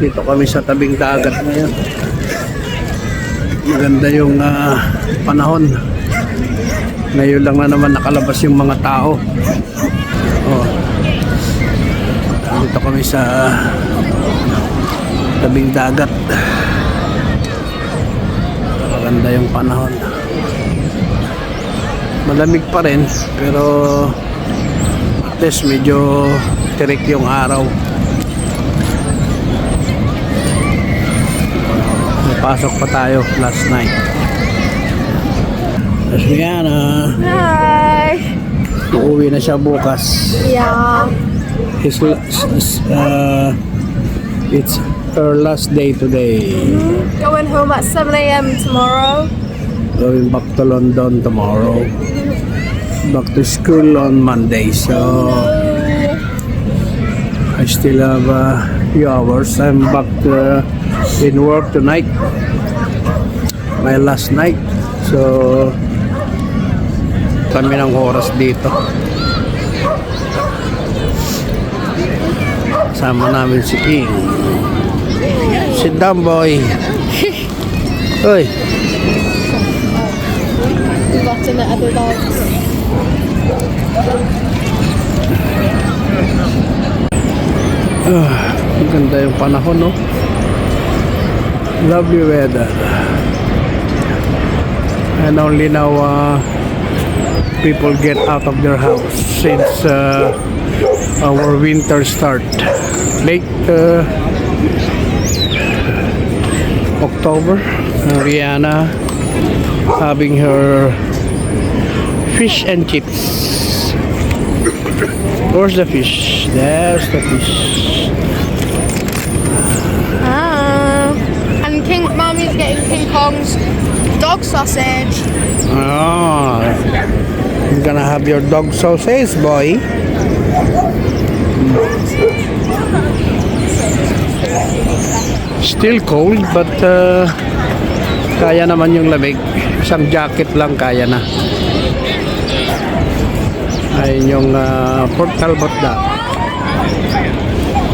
Dito kami sa tabing dagat ngayon. Maganda yung panahon. Ngayon lang na naman nakalabas yung mga tao. Oh. Dito kami sa tabing dagat. Maganda yung panahon. Malamig pa rin pero at least medyo tirik yung araw. Pasok pa tayo last night. Tapos Rihanna. Hi! Uuwi na siya bukas. Yeah. It's her last day today. Going home at 7 a.m. tomorrow. Going back to London tomorrow. Back to school on Monday. So I still have a few hours. I'm back in work tonight. My last night. So kami ng oras dito. Sama namin si King. Sit down, boy. Oy. Watching the other dogs. Ang ganda yung panahon, no? Lovely weather. And only now people get out of their house since our winter start. Late October. Rihanna having her fish and chips. Where's the fish? There's the fish. And Mommy's getting King Kong's dog sausage. Oh, you're gonna have your dog sausage, boy. Still cold, but kaya naman yung lamig. Isang jacket lang kaya na. Ayun yung Port Talbot dog.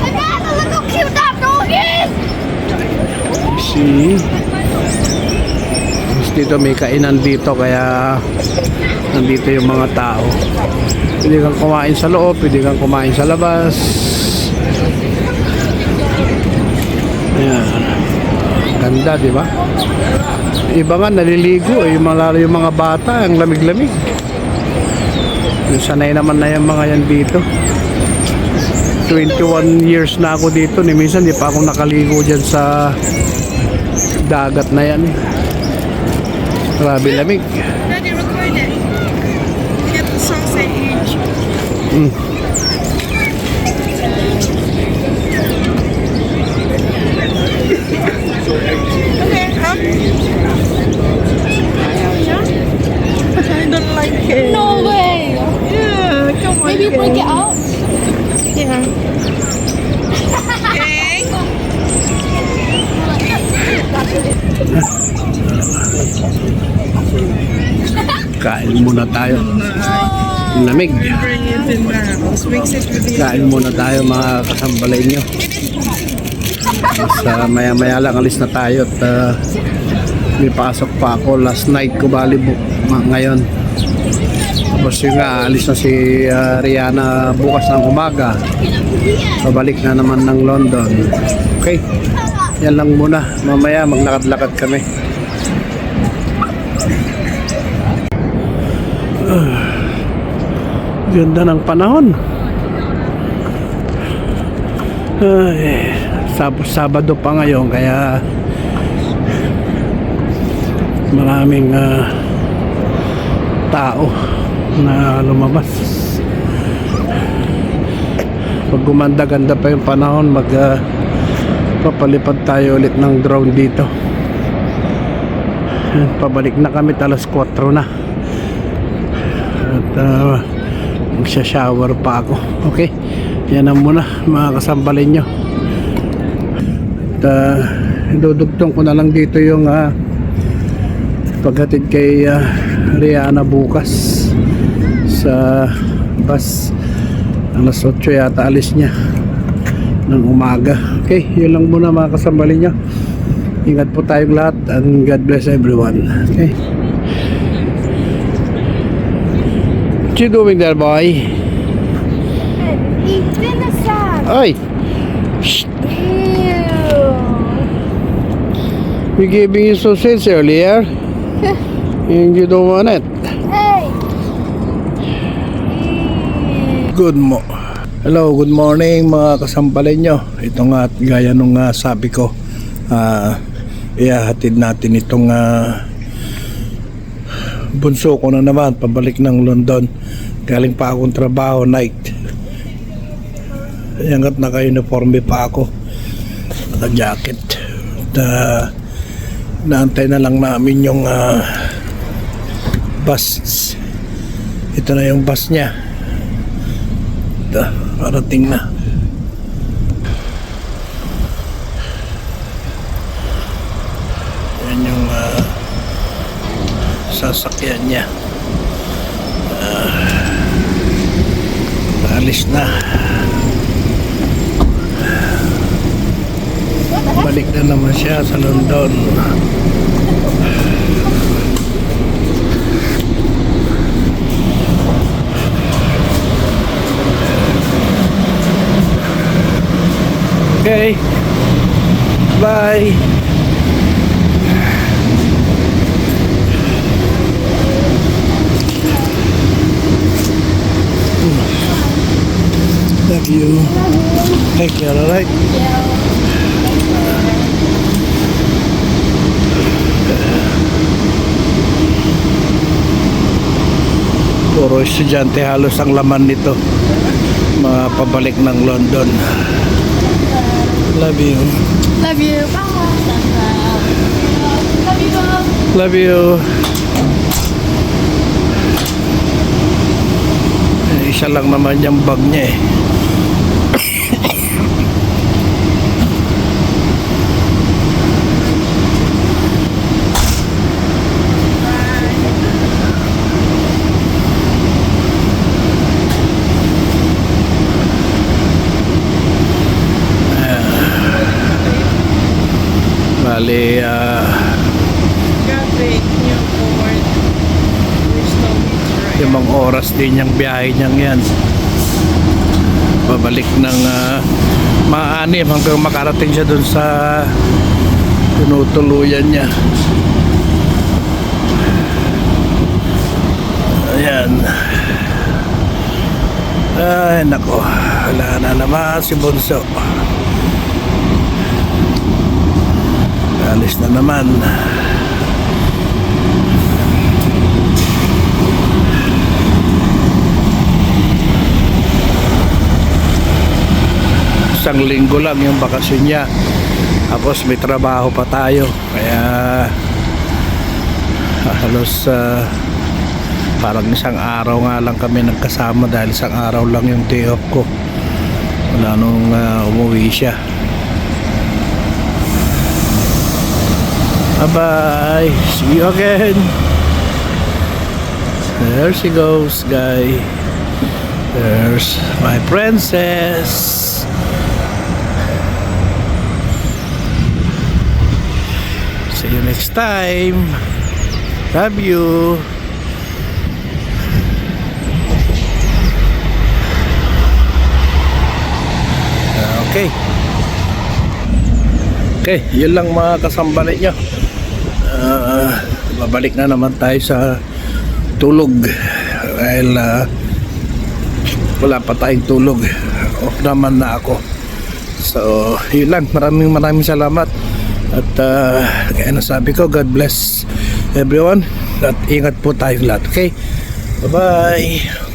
Look how cute that dog is! See? Dito may kainan dito kaya nandito yung mga tao. Pwede kang kumain sa loob, pwede kang kumain sa labas. Ayan. Ganda, di ba? Iba nga naliligo yung mga bata, ang lamig-lamig. Sanay naman na yung mga yan dito. 21 years na ako dito, ni minsan di pa ako nakaligo dyan sa dagat na yan. Grabe lamig. Daddy, record it. Get the sausage. Okay, come. I don't like it. No way. Yeah, come on. Maybe break it out. Yeah. Okay. Kain muna tayo. Lamig. Kain muna tayo mga kasambalay nyo. Tapos maya-maya lang alis na tayo at may pasok pa ako. Last night ko bali ngayon. Tapos yung alis na si Rihanna bukas ng umaga. Pabalik na naman ng London. Okay. Yan lang muna. Mamaya maglakad-lakad kami. Ganda ng panahon. Sabado pa ngayon kaya maraming tao na lumabas. Pag gumanda-ganda pa yung panahon, papalipad tayo ulit ng drone dito. Pabalik na kami, alas 4 na. At magsha-shower pa ako. Okay, yan na muna mga kasambalin nyo. At idudugtong ko na lang dito yung paghatid kay Rihanna bukas sa bus. Alas 8 yata alis niya. ng umaga. Okay, yun lang muna mga kasambali nyo. Ingat po tayong lahat and God bless everyone. Okay. What you doing there, boy? It's in the sun. Oy! Shh! Ew. We giving you sausage earlier. And you don't want it. Hey. Hello, good morning mga kasampalin nyo. Ito nga at gaya nung sabi ko, ihahatid natin itong bunso ko na naman pabalik ng London. Galing pa akong trabaho, night. Hanggat naka-uniforme pa ako, naka-jacket. At naantay na lang namin yung bus. Ito na yung bus niya. Ito, parating na. Yan yung sasakyan niya. Alis na. Balik na naman siya sa London. Okay. Bye. Love you. Take care, alright? Puro estudyante halos ang laman nito. Mga pabalik ng London. Love you. Love you. Bye. Love you, Mom. Love you. Isa lang naman yung bag niya eh. Bali, limang oras din yung biyahe niyang yan. Babalik ng maanim hanggang makarating siya dun sa tinutuluyan niya. Ayan. Ay nako, wala na naman si Bunso. Alis na naman. Isang linggo lang yung bakasyon niya. Tapos may trabaho pa tayo. Kaya halos parang isang araw nga lang kami nagkasama dahil isang araw lang yung day off ko. Wala nung umuwi siya. Bye-bye. See you again. There she goes, guy. There's my princess. See you next time. Love you. Okay. Okay, yun lang mga kasambalit nyo. Babalik na naman tayo sa tulog dahil wala pa tayong tulog. Off naman na ako. So yun lang, maraming salamat at kaya nasabi ko, God bless everyone at ingat po tayong lahat. Okay, bye bye.